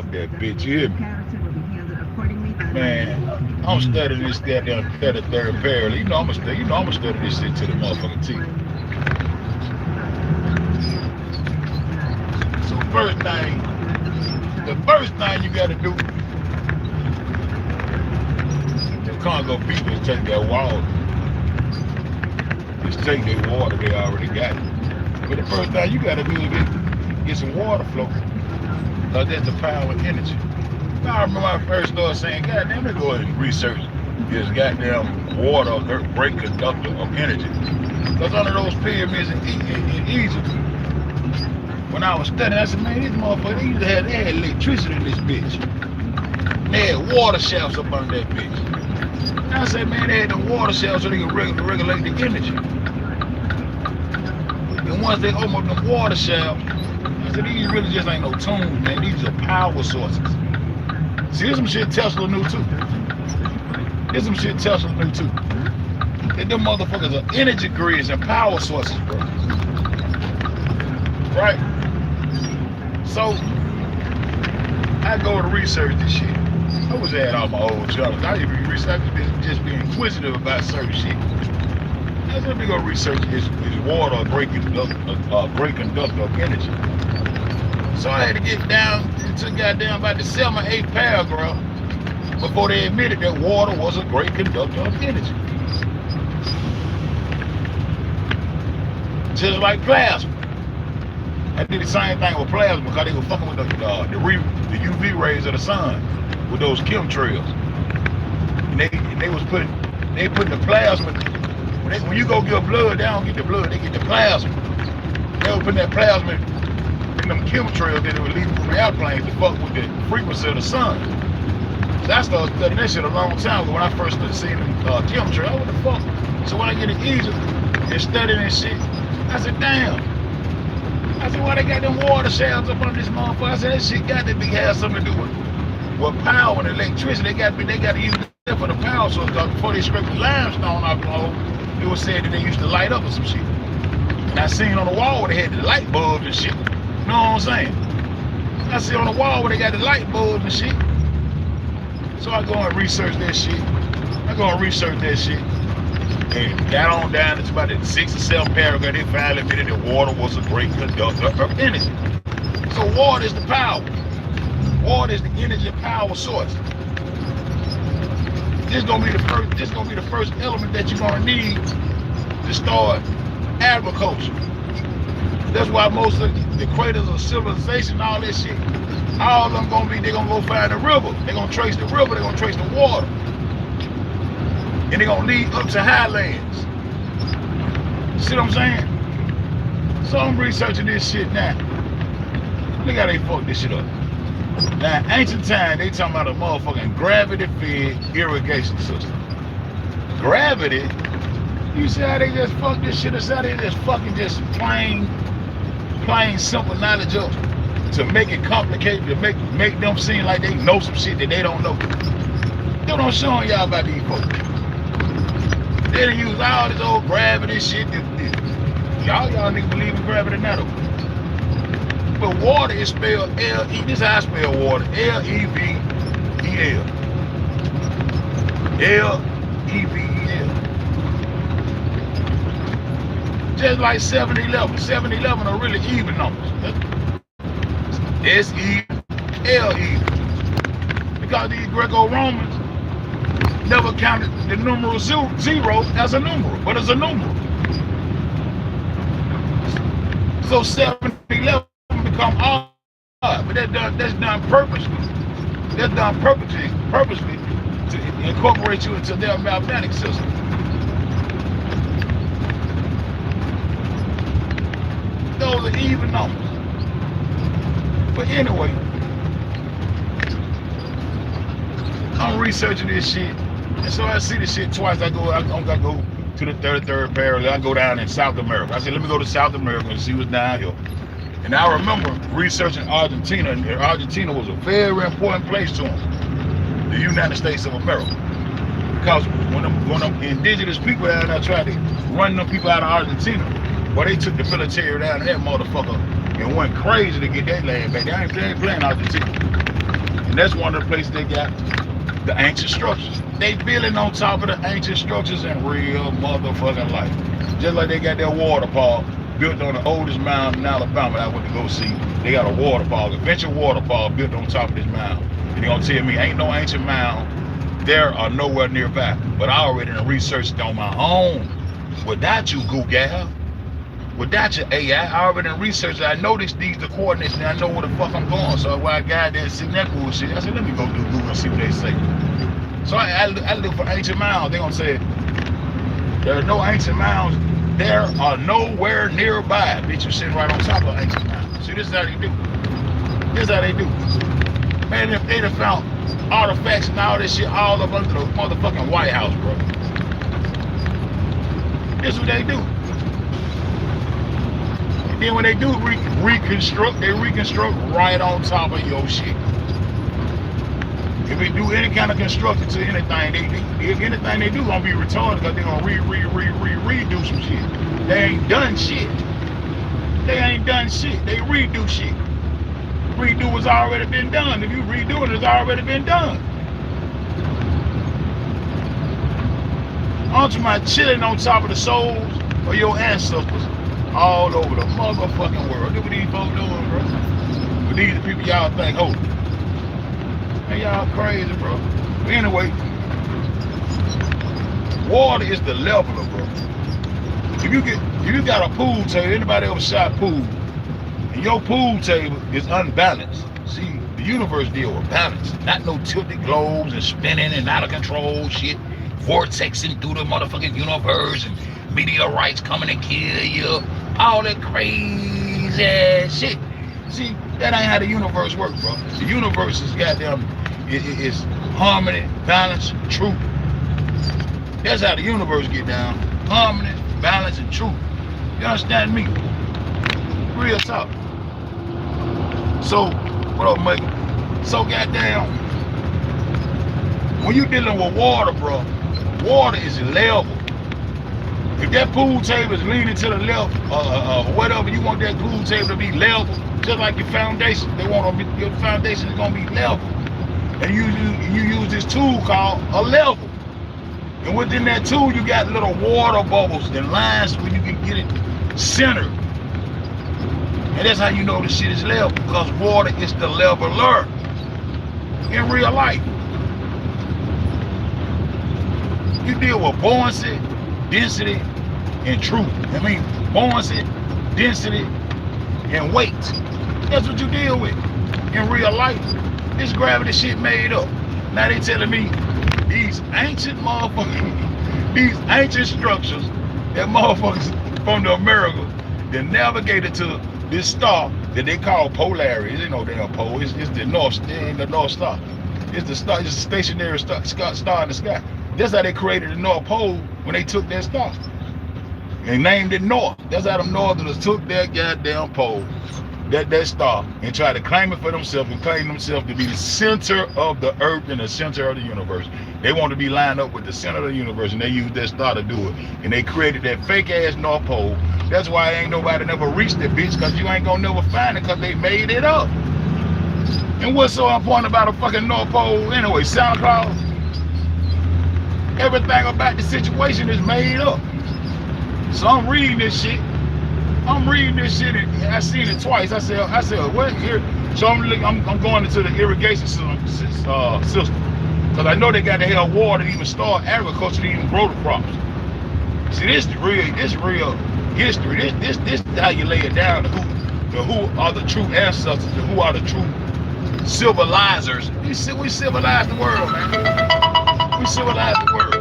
up that bitch, you hear me? Man, I'm studying this goddamn 33rd parallel. I'ma study this shit to the motherfucking T. So the first thing you gotta do, the Congo people is take that water. Just take their water, they already got it. But the first thing you gotta do is get some water flow. Cause that's the power and energy. I remember when I first started saying, God damn, let me go ahead and research this goddamn water, great conductor of energy. Because under those pyramids in Egypt, when I was studying, I said, man, these motherfuckers, they had electricity in this bitch. They had water shafts up under that bitch. And I said, man, they had the water shafts so they could regulate the energy. And once they opened up the water shafts, I said, these really just ain't no tunes, man. These are power sources. See, here's some shit Tesla knew too. That them motherfuckers are energy grids and power sources, bro. Right? So, I go to research this shit. I was at all my old jobs. I even just be inquisitive about certain shit. I said, let me go research this water, a great conductor of energy. So I had to get down to goddamn about the 7th or 8th paragraph before they admitted that water was a great conductor of energy. Just like plasma. I did the same thing with plasma because they were fucking with the UV rays of the sun with those chemtrails. And they putting the plasma. When you go get blood, they don't get the blood, they get the plasma. They were putting that plasma in them chemtrails that they were leaving from the airplanes to fuck with the frequency of the sun. So I started studying that shit a long time ago when I first started seeing them chemtrails. What the fuck? So when I get in Egypt and studying that shit, I said, damn. I said, why they got them water shafts up under this motherfucker? I said, that shit got to have something to do with power and electricity. They got to use that for the power source. Because before they scraped the limestone off the hole, it was said that they used to light up or some shit. And I seen on the wall where they had the light bulbs and shit. You know what I'm saying? I see on the wall where they got the light bulbs and shit. So I go and research that shit. And got on down to about the 6th or 7th paragraph, they finally admitted that water was a great conductor of energy. So water is the power. Water is the energy power source. This gonna be the first element that you're gonna need to start agriculture. That's why most of the craters of civilization, all that shit, all of them they're gonna go find the river. They're gonna trace the river, they're gonna trace the water. And they're gonna lead up to highlands. See what I'm saying? So I'm researching this shit now. Look how they fuck this shit up. Now, ancient time, they talking about a motherfucking gravity-fed irrigation system. Gravity? You see how they just fuck this shit aside? They just fucking just plain simple knowledge up to make it complicated, to make them seem like they know some shit that they don't know. They don't show y'all about these folks. They done use all this old gravity shit. Y'all niggas believe in gravity now though. But water is spelled L-E. This is how I spell water. L-E-V-E-L. L-E-V-E-L. Just like 7-11. 7-11 are really even numbers. S-E-L-E. Because these Greco-Romans never counted the numeral zero as a numeral, but as a numeral. So 7-11 become odd, but that's done purposely. That's done purposely to incorporate you into their mathematics system. Those are even numbers. But anyway, I'm researching this shit. And so I see this shit twice. I go to the 33rd parallel. I go down in South America. I said, let me go to South America and see what's down here. And I remember researching Argentina, and Argentina was a very important place to them, the United States of America. Because when them indigenous people down there tried to run them people out of Argentina, well, they took the military down to that motherfucker and went crazy to get that land back. They ain't playing Argentina. And that's one of the places they got the ancient structures. They building on top of the ancient structures in real motherfucking life. Just like they got their water park built on the oldest mound in Alabama that I went to go see. They got a water park, adventure water park built on top of this mound. And they're gonna tell me ain't no ancient mound there or nowhere nearby. But I already researched on my own. Without you, Google. Without your AI, I already researched. I know these the coordinates and I know where the fuck I'm going. So while I got there sitting that bullshit, I said, let me go do Google and see what they say. So I look for ancient mounds. They're gonna say there are no ancient mounds. There are nowhere nearby. Bitch, you sitting right on top of ancient mounds. See, this is how they do. This is how they do. Man, if they'd have found artifacts and all this shit all up under the motherfucking White House, bro. This is what they do. And then when they do reconstruct, they reconstruct right on top of your shit. If they do any kind of construction to anything, if anything they do gonna be retarded because they're gonna redo some shit. They ain't done shit. They ain't done shit. They redo shit. Redo what's already been done. If you redo it, it's already been done. Aren't you my chilling on top of the souls of your ancestors all over the motherfucking world? Look what these folks doing, bro. But these are the people y'all think, oh, man, y'all crazy, bro. But anyway, water is the leveler, bro. If you got a pool table, anybody ever shot pool, and your pool table is unbalanced. See, the universe deal with balance, not no tilted globes and spinning and out of control shit, vortexing through the motherfucking universe and meteorites coming to kill you, all that crazy ass shit. See, that ain't how the universe works, bro. The universe is goddamn, it's harmony, balance, truth. That's how the universe get down. Harmony, balance, and truth. You understand me? Real talk. So, what up, mate? So goddamn, when you dealing with water, bro, water is level. If that pool table is leaning to the left, whatever, you want that pool table to be level, just like your foundation. They want your foundation is gonna be level. And you use this tool called a level. And within that tool, you got little water bubbles and lines where you can get it centered. And that's how you know the shit is level, because water is the leveler in real life. You deal with buoyancy, density, and truth. I mean, buoyancy, density, and weight. That's what you deal with in real life. This gravity shit made up. Now they telling me these ancient motherfuckers, these ancient structures that motherfuckers from the America that navigated to this star that they call Polaris. They know damn pole. It's the North Star. It's the star. It's a stationary star in the sky. That's how they created the North Pole when they took that star and named it North. That's how them Northerners took that goddamn pole, that star, and tried to claim it for themselves and claim themselves to be the center of the earth and the center of the universe. They want to be lined up with the center of the universe, and they used that star to do it. And they created that fake ass North Pole. That's why ain't nobody never reached that bitch, because you ain't gonna never find it, because they made it up. And what's so important about a fucking North Pole anyway? Santa Claus? Everything about the situation is made up. So I'm reading this shit. And I seen it twice. I said, what here? So I'm going into the irrigation system, because I know they got to have water to even start agriculture to even grow the crops. See, this is real history. This is how you lay it down. Who are the true ancestors and who are the true civilizers? We civilize the world, man. We civilize the world.